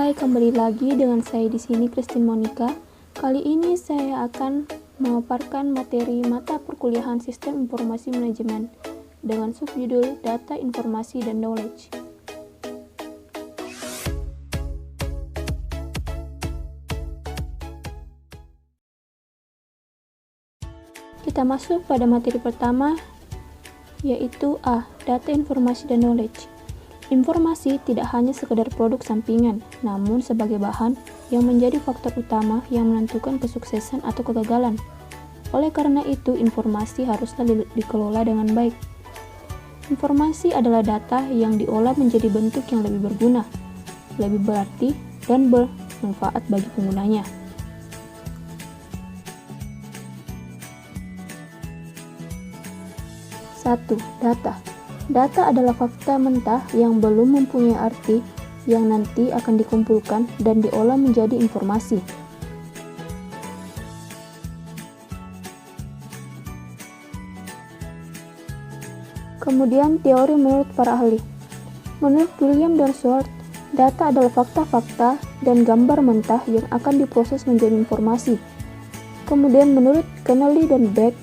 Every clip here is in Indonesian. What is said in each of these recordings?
Hai, kembali lagi dengan saya di sini Christine Monica. Kali ini saya akan memaparkan materi mata perkuliahan Sistem Informasi Manajemen dengan subjudul Data, Informasi, dan Knowledge. Kita masuk pada materi pertama, yaitu A. Data, Informasi, dan Knowledge. Informasi tidak hanya sekedar produk sampingan, namun sebagai bahan yang menjadi faktor utama yang menentukan kesuksesan atau kegagalan. Oleh karena itu, informasi haruslah dikelola dengan baik. Informasi adalah data yang diolah menjadi bentuk yang lebih berguna, lebih berarti, dan bermanfaat bagi penggunanya. Satu, data. Data adalah fakta mentah yang belum mempunyai arti yang nanti akan dikumpulkan dan diolah menjadi informasi. Kemudian teori menurut para ahli. Menurut William dan Schwartz, data adalah fakta-fakta dan gambar mentah yang akan diproses menjadi informasi. Kemudian menurut Kennelly dan Beck,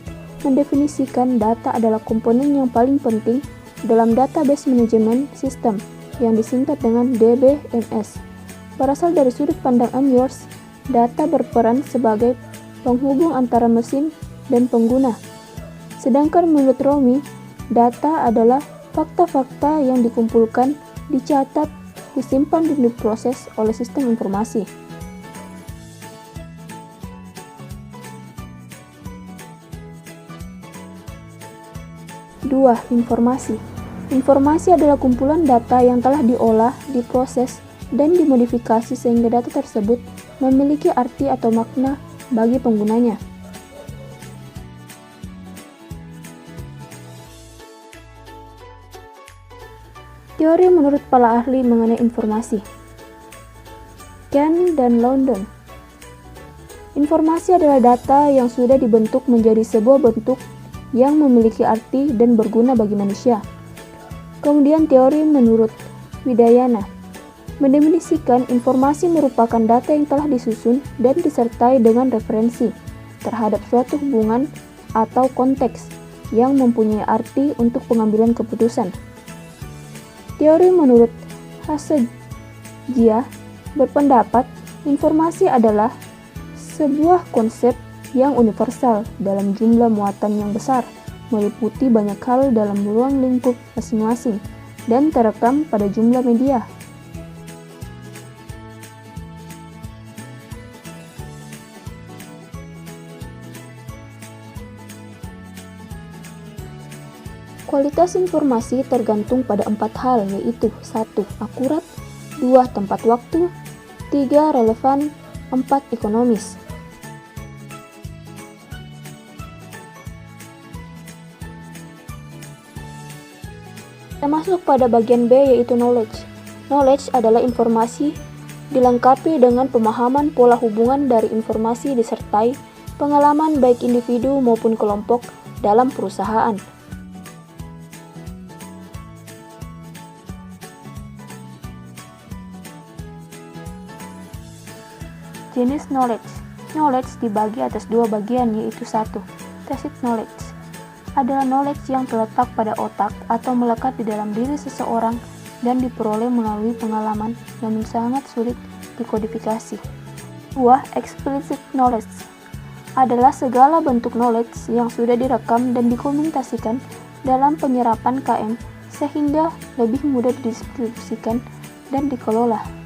mendefinisikan data adalah komponen yang paling penting dalam database manajemen sistem yang disingkat dengan DBMS. Berasal dari sudut pandang Amyors, data berperan sebagai penghubung antara mesin dan pengguna. Sedangkan menurut Romy, data adalah fakta-fakta yang dikumpulkan, dicatat, disimpan, dan diproses oleh sistem informasi. Dua, informasi. Informasi adalah kumpulan data yang telah diolah, diproses, dan dimodifikasi sehingga data tersebut memiliki arti atau makna bagi penggunanya. Teori menurut para ahli mengenai informasi. Ken dan London. Informasi adalah data yang sudah dibentuk menjadi sebuah bentuk yang memiliki arti dan berguna bagi manusia. Kemudian teori menurut Widayana mendefinisikan informasi merupakan data yang telah disusun dan disertai dengan referensi terhadap suatu hubungan atau konteks yang mempunyai arti untuk pengambilan keputusan. Teori menurut Hasegia berpendapat informasi adalah sebuah konsep yang universal dalam jumlah muatan yang besar, meliputi banyak hal dalam ruang lingkup masing-masing, dan terekam pada jumlah media. Kualitas informasi tergantung pada 4 hal, yaitu 1. Akurat, 2. Tempat waktu, 3. Relevan, 4. Ekonomis. Kita masuk pada bagian B, yaitu knowledge. Knowledge adalah informasi dilengkapi dengan pemahaman pola hubungan dari informasi disertai pengalaman baik individu maupun kelompok dalam perusahaan. Jenis knowledge. Knowledge dibagi atas 2 bagian, yaitu 1. Tacit knowledge adalah knowledge yang terletak pada otak atau melekat di dalam diri seseorang dan diperoleh melalui pengalaman yang sangat sulit dikodifikasi. 2. Explicit knowledge adalah segala bentuk knowledge yang sudah direkam dan dikomunikasikan dalam penyerapan KM sehingga lebih mudah didistribusikan dan dikelola.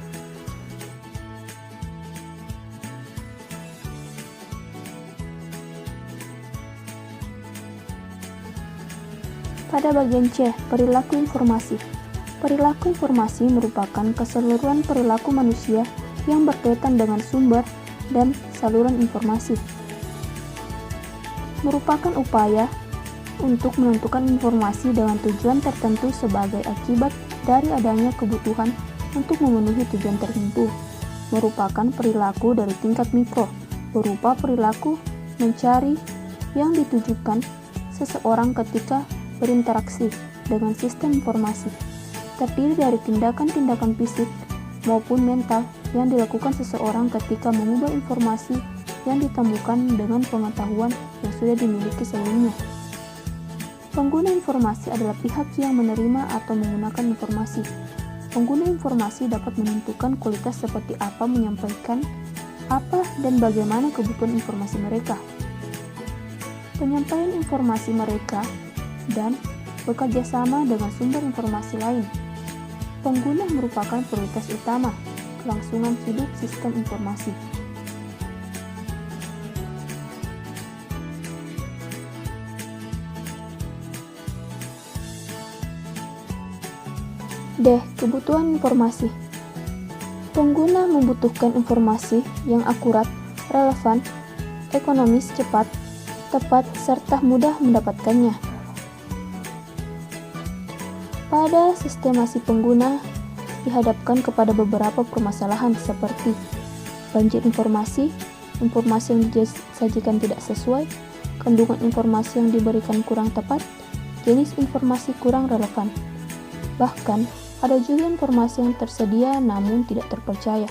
Pada bagian C, perilaku informasi. Perilaku informasi merupakan keseluruhan perilaku manusia yang berkaitan dengan sumber dan saluran informasi. Merupakan upaya untuk menentukan informasi dengan tujuan tertentu sebagai akibat dari adanya kebutuhan untuk memenuhi tujuan tertentu. Merupakan perilaku dari tingkat mikro, berupa perilaku mencari yang ditujukan seseorang ketika berinteraksi dengan sistem informasi, terdiri dari tindakan-tindakan fisik maupun mental yang dilakukan seseorang ketika mengubah informasi yang ditemukan dengan pengetahuan yang sudah dimiliki sebelumnya. Pengguna informasi adalah pihak yang menerima atau menggunakan informasi. Pengguna informasi dapat menentukan kualitas seperti apa menyampaikan, apa dan bagaimana kebutuhan informasi mereka. Penyampaian informasi mereka dan bekerja sama dengan sumber informasi lain. Pengguna merupakan prioritas utama kelangsungan hidup sistem informasi. D. Kebutuhan informasi. Pengguna membutuhkan informasi yang akurat, relevan, ekonomis, cepat, tepat, serta mudah mendapatkannya. Pada sistemasi pengguna dihadapkan kepada beberapa permasalahan seperti banjir informasi, informasi yang disajikan tidak sesuai, kandungan informasi yang diberikan kurang tepat, jenis informasi kurang relevan. Bahkan, ada juga informasi yang tersedia namun tidak terpercaya.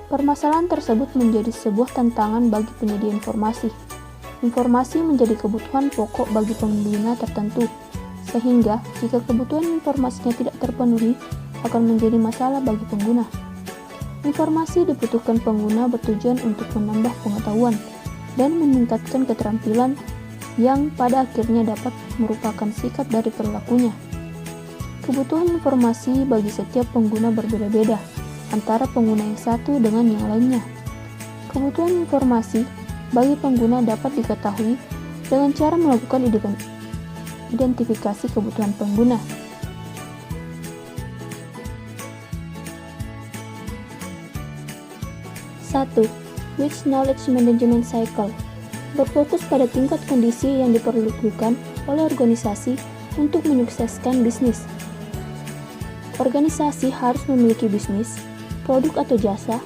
Permasalahan tersebut menjadi sebuah tantangan bagi penyedia informasi. Informasi menjadi kebutuhan pokok bagi pengguna tertentu, sehingga jika kebutuhan informasinya tidak terpenuhi, akan menjadi masalah bagi pengguna. Informasi dibutuhkan pengguna bertujuan untuk menambah pengetahuan dan meningkatkan keterampilan yang pada akhirnya dapat merupakan sikap dari perilakunya. Kebutuhan informasi bagi setiap pengguna berbeda-beda antara pengguna yang satu dengan yang lainnya. Kebutuhan informasi bagi pengguna dapat diketahui dengan cara melakukan identifikasi kebutuhan pengguna. 1. Mixed Knowledge Management Cycle berfokus pada tingkat kondisi yang diperlukan oleh organisasi untuk menyukseskan bisnis. Organisasi harus memiliki bisnis, produk atau jasa,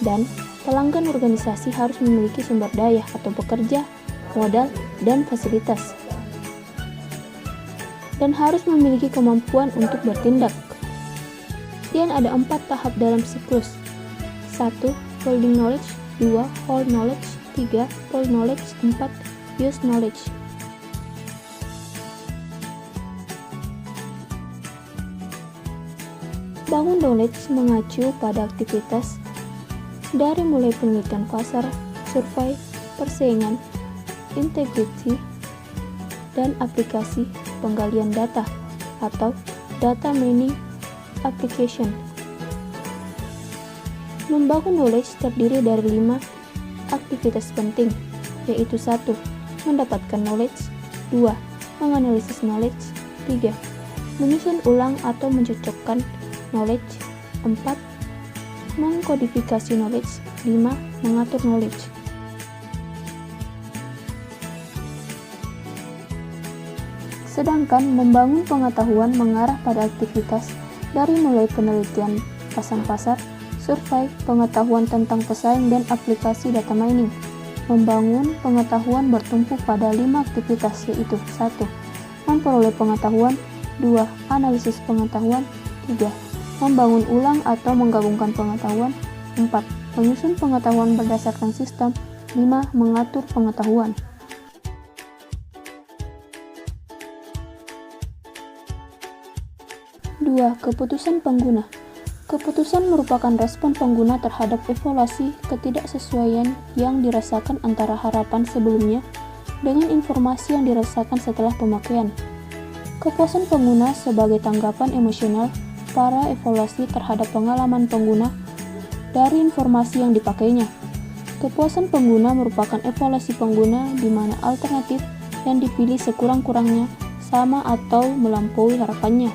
dan pelanggan organisasi harus memiliki sumber daya atau pekerja, modal, dan fasilitas. Dan harus memiliki kemampuan untuk bertindak. Kemudian ada 4 tahap dalam siklus. 1. Holding knowledge. 2. Hold knowledge. 3. Hold knowledge. 4. Use knowledge. Bangun knowledge mengacu pada aktivitas dari mulai penelitian pasar, survei, persaingan, integrity, dan aplikasi penggalian data atau data mining application. Membangun knowledge terdiri dari 5 aktivitas penting, yaitu 1. Mendapatkan knowledge. 2. Menganalisis knowledge. 3. Menyusun ulang atau mencocokkan knowledge. 4. Mengkodifikasi knowledge. 5. Mengatur knowledge. Sedangkan membangun pengetahuan mengarah pada aktivitas dari mulai penelitian pasar, survei, pengetahuan tentang pesaing, dan aplikasi data mining. Membangun pengetahuan bertumpu pada 5 aktivitas, yaitu 1. Memperoleh pengetahuan. 2. Analisis pengetahuan. 3. Membangun ulang atau menggabungkan pengetahuan. 4. Menyusun pengetahuan berdasarkan sistem. 5. Mengatur pengetahuan. 2. Keputusan pengguna. Keputusan merupakan respon pengguna terhadap evaluasi ketidaksesuaian yang dirasakan antara harapan sebelumnya dengan informasi yang dirasakan setelah pemakaian. Kepuasan pengguna sebagai tanggapan emosional para evaluasi terhadap pengalaman pengguna dari informasi yang dipakainya. Kepuasan pengguna merupakan evaluasi pengguna di mana alternatif yang dipilih sekurang-kurangnya sama atau melampaui harapannya.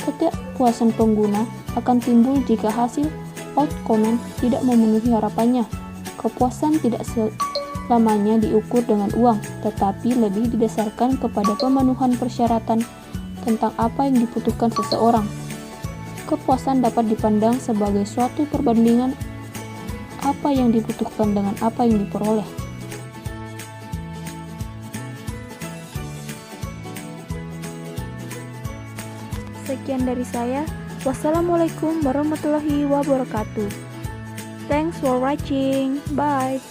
Ketidakpuasan pengguna akan timbul jika hasil outcome tidak memenuhi harapannya. Kepuasan tidak selamanya diukur dengan uang, tetapi lebih didasarkan kepada pemenuhan persyaratan tentang apa yang dibutuhkan seseorang. Kepuasan dapat dipandang sebagai suatu perbandingan apa yang dibutuhkan dengan apa yang diperoleh. Sekian dari saya. Wassalamualaikum warahmatullahi wabarakatuh. Thanks for watching. Bye.